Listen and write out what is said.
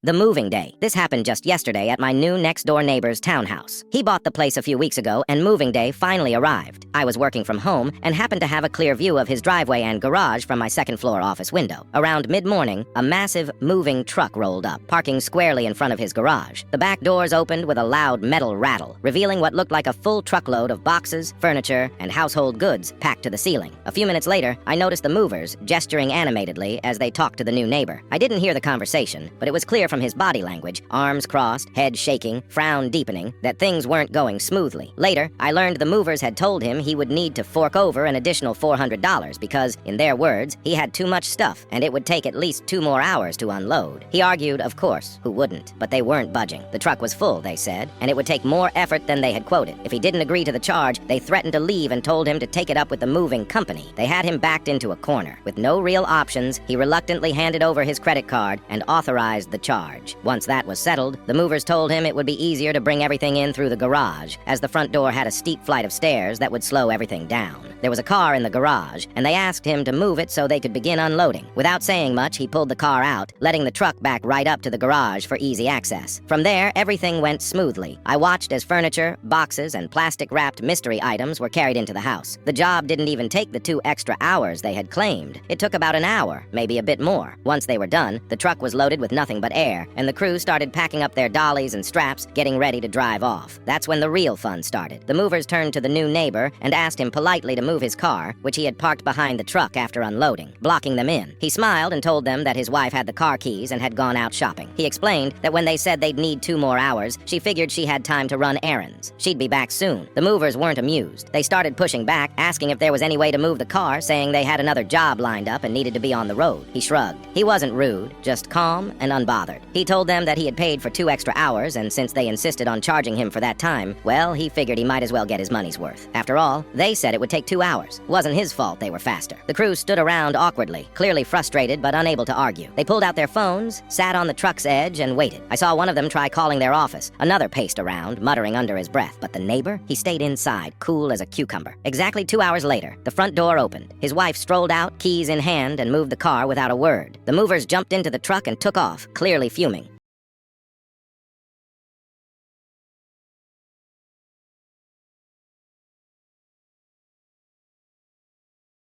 The moving day. This happened just yesterday at my new next-door neighbor's townhouse. He bought the place a few weeks ago, and moving day finally arrived. I was working from home and happened to have a clear view of his driveway and garage from my second-floor office window. Around mid-morning, a massive moving truck rolled up, parking squarely in front of his garage. The back doors opened with a loud metal rattle, revealing what looked like a full truckload of boxes, furniture, and household goods packed to the ceiling. A few minutes later, I noticed the movers gesturing animatedly as they talked to the new neighbor. I didn't hear the conversation, but it was clear from his body language, arms crossed, head shaking, frown deepening, that things weren't going smoothly. Later, I learned the movers had told him he would need to fork over an additional $400 because, in their words, he had too much stuff and it would take at least 2 more hours to unload. He argued, of course, who wouldn't? But they weren't budging. The truck was full, they said, and it would take more effort than they had quoted. If he didn't agree to the charge, they threatened to leave and told him to take it up with the moving company. They had him backed into a corner. With no real options, he reluctantly handed over his credit card and authorized the charge. Once that was settled, the movers told him it would be easier to bring everything in through the garage, as the front door had a steep flight of stairs that would slow everything down. There was a car in the garage, and they asked him to move it so they could begin unloading. Without saying much, he pulled the car out, letting the truck back right up to the garage for easy access. From there, everything went smoothly. I watched as furniture, boxes, and plastic-wrapped mystery items were carried into the house. The job didn't even take the 2 extra hours they had claimed. It took about an hour, maybe a bit more. Once they were done, the truck was loaded with nothing but air, and the crew started packing up their dollies and straps, getting ready to drive off. That's when the real fun started. The movers turned to the new neighbor and asked him politely to move his car, which he had parked behind the truck after unloading, blocking them in. He smiled and told them that his wife had the car keys and had gone out shopping. He explained that when they said they'd need 2 more hours, she figured she had time to run errands. She'd be back soon. The movers weren't amused. They started pushing back, asking if there was any way to move the car, saying they had another job lined up and needed to be on the road. He shrugged. He wasn't rude, just calm and unbothered. He told them that he had paid for 2 extra hours, and since they insisted on charging him for that time, well, he figured he might as well get his money's worth. After all, they said it would take 2 hours. Wasn't his fault they were faster. The crew stood around awkwardly, clearly frustrated but unable to argue. They pulled out their phones, sat on the truck's edge, and waited. I saw one of them try calling their office. Another paced around, muttering under his breath. But the neighbor? He stayed inside, cool as a cucumber. Exactly 2 hours later, the front door opened. His wife strolled out, keys in hand, and moved the car without a word. The movers jumped into the truck and took off, clearly fuming.